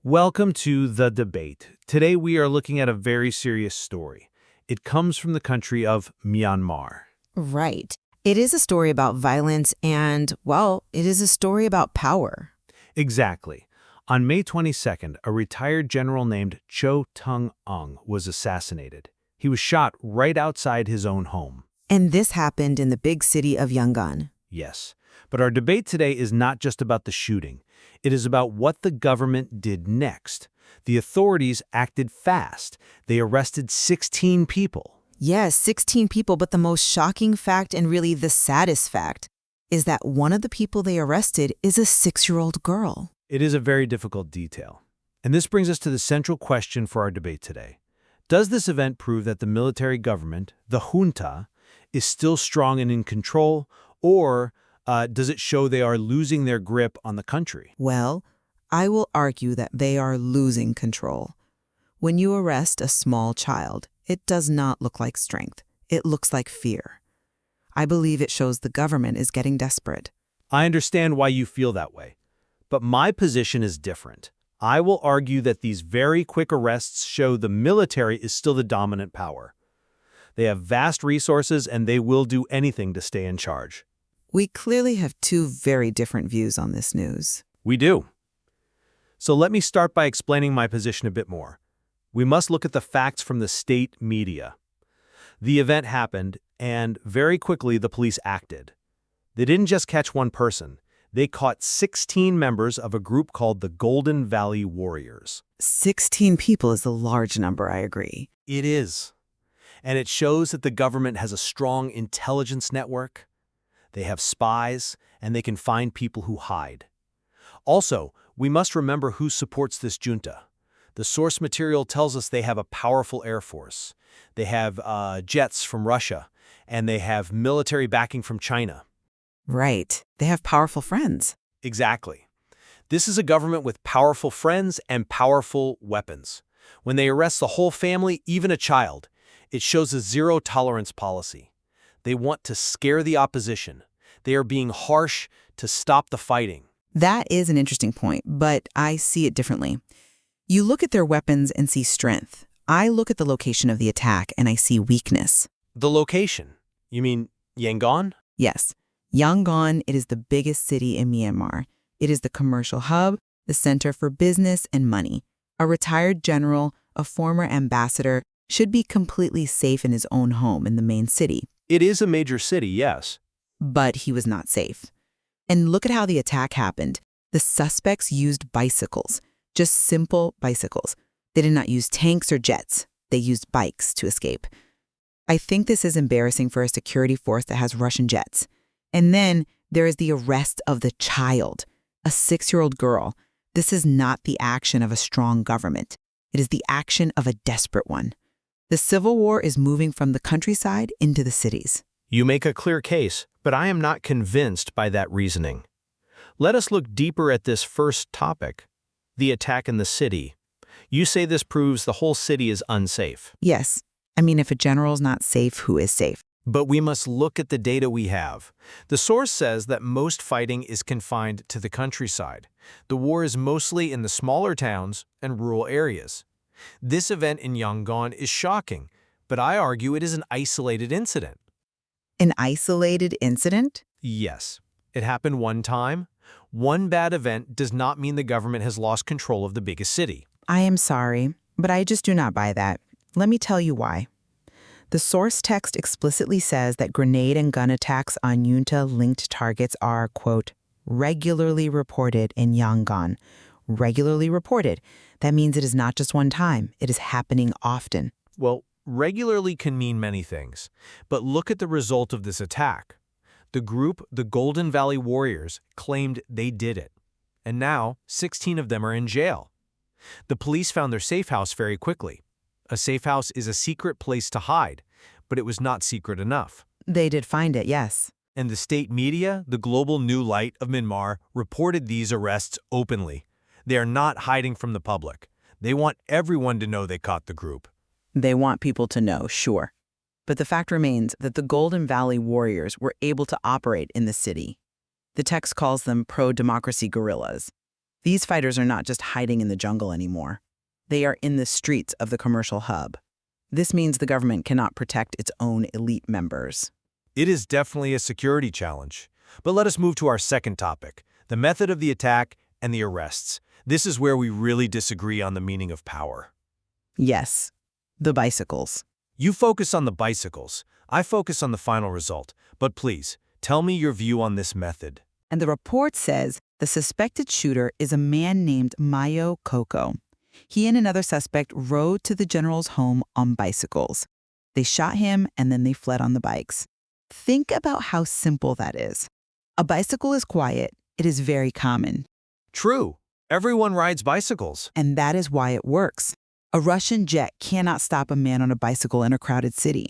Welcome to The Debate. Today we are looking at a very serious story. It comes from the country of Myanmar. Right. It is a story about violence and, well, it is a story about power. Exactly. On May 22nd, a retired general named Cho Tun Aung was assassinated. He was shot right outside his own home. And this happened in the big city of Yangon. Yes. But our debate today is not just about the shooting. It is about what the government did next. The authorities acted fast. They arrested 16 people. Yes, 16 people, but the most shocking fact and really the saddest fact is that one of the people they arrested is a 6-year-old girl. It is a very difficult detail. And this brings us to the central question for our debate today. Does this event prove that the military government, the junta, is still strong and in control, or does it show they are losing their grip on the country? Well, I will argue that they are losing control. When you arrest a small child, it does not look like strength. It looks like fear. I believe it shows the government is getting desperate. I understand why you feel that way. But my position is different. I will argue that these very quick arrests show the military is still the dominant power. They have vast resources and they will do anything to stay in charge. We clearly have two very different views on this news. We do. So let me start by explaining my position a bit more. We must look at the facts from the state media. The event happened, and very quickly the police acted. They didn't just catch one person. They caught 16 members of a group called the Golden Valley Warriors. 16 people is a large number, I agree. It is. And it shows that the government has a strong intelligence network. They have spies, and they can find people who hide. Also, we must remember who supports this junta. The source material tells us they have a powerful air force. They have jets from Russia, and they have military backing from China. Right. They have powerful friends. Exactly. This is a government with powerful friends and powerful weapons. When they arrest the whole family, even a child, it shows a zero-tolerance policy. They want to scare the opposition. They are being harsh to stop the fighting. That is an interesting point, but I see it differently. You look at their weapons and see strength. I look at the location of the attack and I see weakness. The location? You mean Yangon? Yes. Yangon, it is the biggest city in Myanmar. It is the commercial hub, the center for business and money. A retired general, a former ambassador, should be completely safe in his own home in the main city. It is a major city, yes. But he was not safe. And look at how the attack happened. The suspects used bicycles, just simple bicycles. They did not use tanks or jets. They used bikes to escape. I think this is embarrassing for a security force that has Russian jets. And then there is the arrest of the child, a 6-year-old girl. This is not the action of a strong government. It is the action of a desperate one. The civil war is moving from the countryside into the cities. You make a clear case, but I am not convinced by that reasoning. Let us look deeper at this first topic, the attack in the city. You say this proves the whole city is unsafe. Yes. I mean, if a general's not safe, who is safe? But we must look at the data we have. The source says that most fighting is confined to the countryside. The war is mostly in the smaller towns and rural areas. This event in Yangon is shocking, but I argue it is an isolated incident. An isolated incident? Yes, it happened one time. One bad event does not mean the government has lost control of the biggest city. I am sorry, but I just do not buy that. Let me tell you why. The source text explicitly says that grenade and gun attacks on junta-linked targets are, quote, regularly reported in Yangon. Regularly reported. That means it is not just one time. It is happening often. Well, regularly can mean many things, but look at the result of this attack. The group, the Golden Valley Warriors, claimed they did it. And now, 16 of them are in jail. The police found their safe house very quickly. A safe house is a secret place to hide, but it was not secret enough. They did find it, yes. And the state media, the global new light of Myanmar, reported these arrests openly. They are not hiding from the public. They want everyone to know they caught the group. They want people to know, sure. But the fact remains that the Golden Valley Warriors were able to operate in the city. The text calls them pro-democracy guerrillas. These fighters are not just hiding in the jungle anymore. They are in the streets of the commercial hub. This means the government cannot protect its own elite members. It is definitely a security challenge. But let us move to our second topic, the method of the attack and the arrests. This is where we really disagree on the meaning of power. Yes, the bicycles. You focus on the bicycles. I focus on the final result. But please, tell me your view on this method. And the report says the suspected shooter is a man named Mayo Koko. He and another suspect rode to the general's home on bicycles. They shot him and then they fled on the bikes. Think about how simple that is. A bicycle is quiet. It is very common. True. Everyone rides bicycles. And that is why it works. A Russian jet cannot stop a man on a bicycle in a crowded city.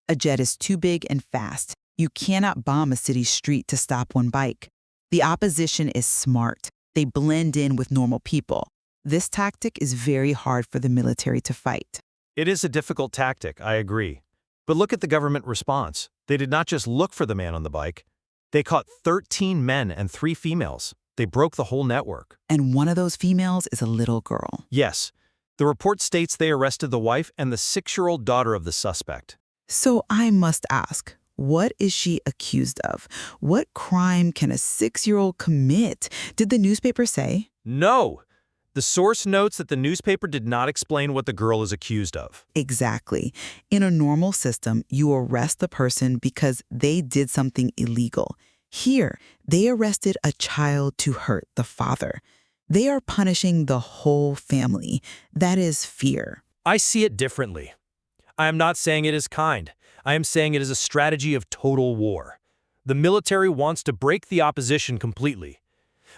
A jet is too big and fast. You cannot bomb a city's street to stop one bike. The opposition is smart. They blend in with normal people. This tactic is very hard for the military to fight. It is a difficult tactic, I agree. But look at the government response. They did not just look for the man on the bike. They caught 13 men and 3 females. They broke the whole network. And one of those females is a little girl. Yes. The report states they arrested the wife and the 6-year-old daughter of the suspect. So I must ask, what is she accused of? What crime can a 6-year-old commit? Did the newspaper say? No! The source notes that the newspaper did not explain what the girl is accused of. Exactly. In a normal system, you arrest the person because they did something illegal. Here, they arrested a child to hurt the father. They are punishing the whole family. That is fear. I see it differently. I am not saying it is kind. I am saying it is a strategy of total war. The military wants to break the opposition completely.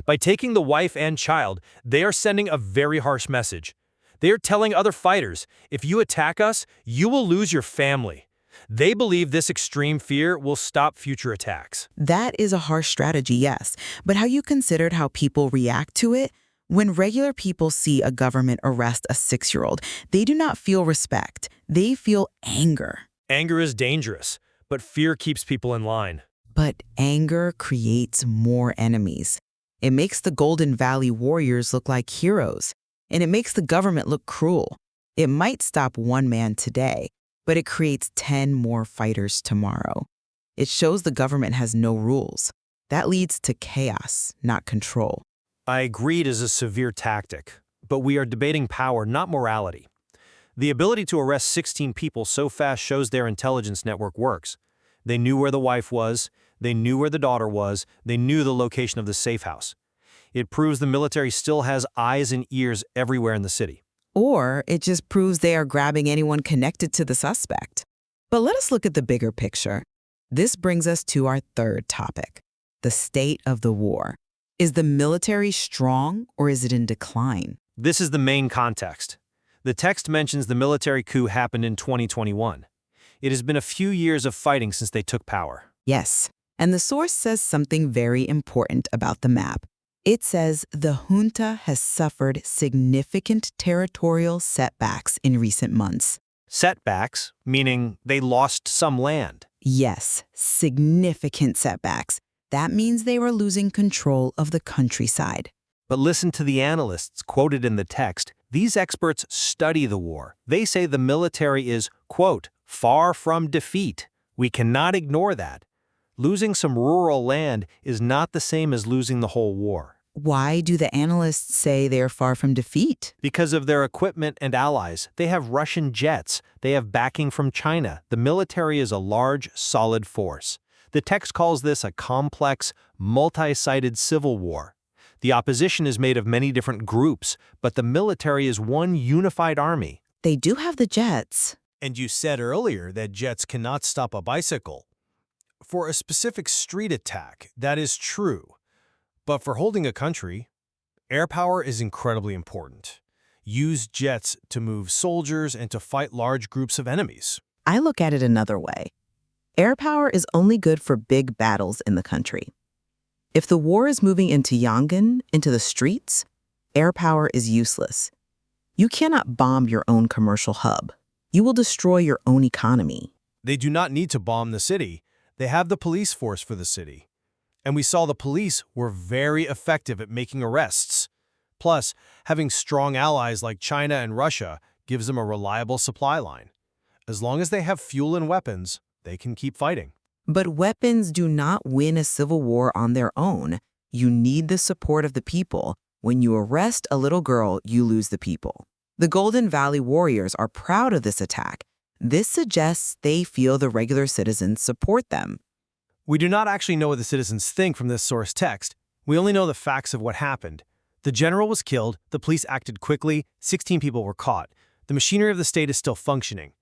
By taking the wife and child, they are sending a very harsh message. They are telling other fighters, if you attack us, you will lose your family. They believe this extreme fear will stop future attacks. That is a harsh strategy, yes. But have you considered how people react to it? When regular people see a government arrest a 6-year-old, they do not feel respect. They feel anger. Anger is dangerous, but fear keeps people in line. But anger creates more enemies. It makes the Golden Valley warriors look like heroes, and it makes the government look cruel. It might stop one man today, but it creates 10 more fighters tomorrow. It shows the government has no rules. That leads to chaos, not control. I agree it is a severe tactic, but we are debating power, not morality. The ability to arrest 16 people so fast shows their intelligence network works. They knew where the wife was, they knew where the daughter was, they knew the location of the safe house. It proves the military still has eyes and ears everywhere in the city. Or it just proves they are grabbing anyone connected to the suspect. But let us look at the bigger picture. This brings us to our third topic, the state of the war. Is the military strong or is it in decline? This is the main context. The text mentions the military coup happened in 2021. It has been a few years of fighting since they took power. Yes, and the source says something very important about the map. It says the junta has suffered significant territorial setbacks in recent months. Setbacks, meaning they lost some land. Yes, significant setbacks. That means they were losing control of the countryside. But listen to the analysts quoted in the text. These experts study the war. They say the military is, quote, far from defeat. We cannot ignore that. Losing some rural land is not the same as losing the whole war. Why do the analysts say they are far from defeat? Because of their equipment and allies. They have Russian jets. They have backing from China. The military is a large, solid force. The text calls this a complex, multi-sided civil war. The opposition is made of many different groups, but the military is one unified army. They do have the jets. And you said earlier that jets cannot stop a bicycle. For a specific street attack, that is true. But for holding a country, air power is incredibly important. Use jets to move soldiers and to fight large groups of enemies. I look at it another way. Air power is only good for big battles in the country. If the war is moving into Yangon, into the streets, air power is useless. You cannot bomb your own commercial hub. You will destroy your own economy. They do not need to bomb the city. They have the police force for the city. And we saw the police were very effective at making arrests. Plus, having strong allies like China and Russia gives them a reliable supply line. As long as they have fuel and weapons, they can keep fighting. But weapons do not win a civil war on their own. You need the support of the people. When you arrest a little girl, you lose the people. The Golden Valley warriors are proud of this attack. This suggests they feel the regular citizens support them. We do not actually know what the citizens think from this source text. We only know the facts of what happened. The general was killed, the police acted quickly, 16 people were caught. The machinery of the state is still functioning.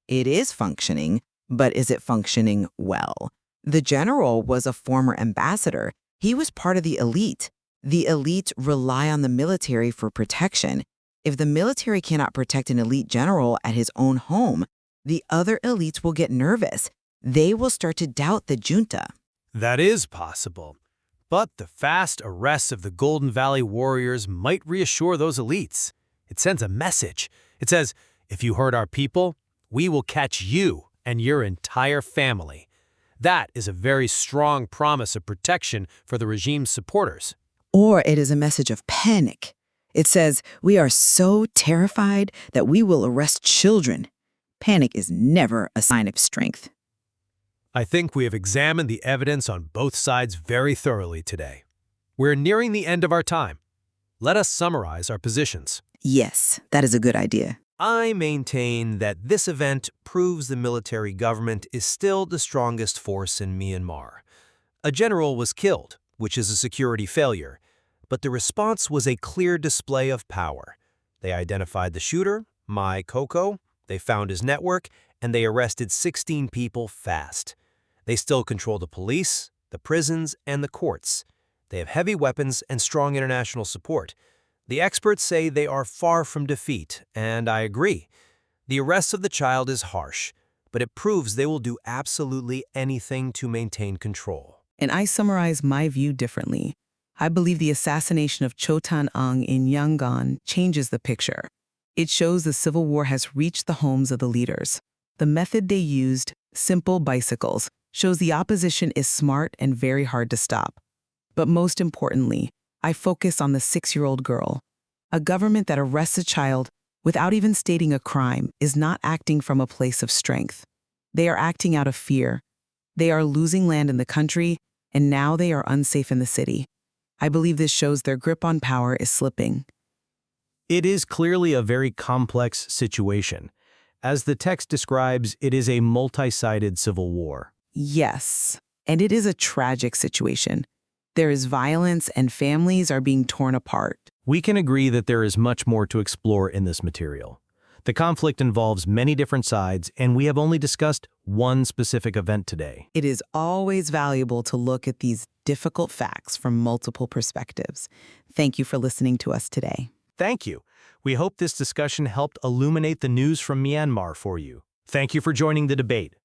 It is functioning, but is it functioning well? The general was a former ambassador. He was part of the elite. The elite rely on the military for protection. If the military cannot protect an elite general at his own home, the other elites will get nervous. They will start to doubt the junta. That is possible. But the fast arrests of the Golden Valley warriors might reassure those elites. It sends a message. It says, if you hurt our people, we will catch you and your entire family. That is a very strong promise of protection for the regime's supporters. Or it is a message of panic. It says, we are so terrified that we will arrest children. Panic is never a sign of strength. I think we have examined the evidence on both sides very thoroughly today. We're nearing the end of our time. Let us summarize our positions. Yes, that is a good idea. I maintain that this event proves the military government is still the strongest force in Myanmar. A general was killed, which is a security failure, but the response was a clear display of power. They identified the shooter, Mai Koko, they found his network, and they arrested 16 people fast. They still control the police, the prisons, and the courts. They have heavy weapons and strong international support. The experts say they are far from defeat, and I agree. The arrest of the child is harsh, but it proves they will do absolutely anything to maintain control. And I summarize my view differently. I believe the assassination of Cho Tun Aung in Yangon changes the picture. It shows the civil war has reached the homes of the leaders. The method they used, simple bicycles, shows the opposition is smart and very hard to stop. But most importantly, I focus on the 6-year-old girl. A government that arrests a child without even stating a crime is not acting from a place of strength. They are acting out of fear. They are losing land in the country, and now they are unsafe in the city. I believe this shows their grip on power is slipping. It is clearly a very complex situation. As the text describes, it is a multi-sided civil war. Yes, and it is a tragic situation. There is violence and families are being torn apart. We can agree that there is much more to explore in this material. The conflict involves many different sides, and we have only discussed one specific event today. It is always valuable to look at these difficult facts from multiple perspectives. Thank you for listening to us today. Thank you. We hope this discussion helped illuminate the news from Myanmar for you. Thank you for joining the debate.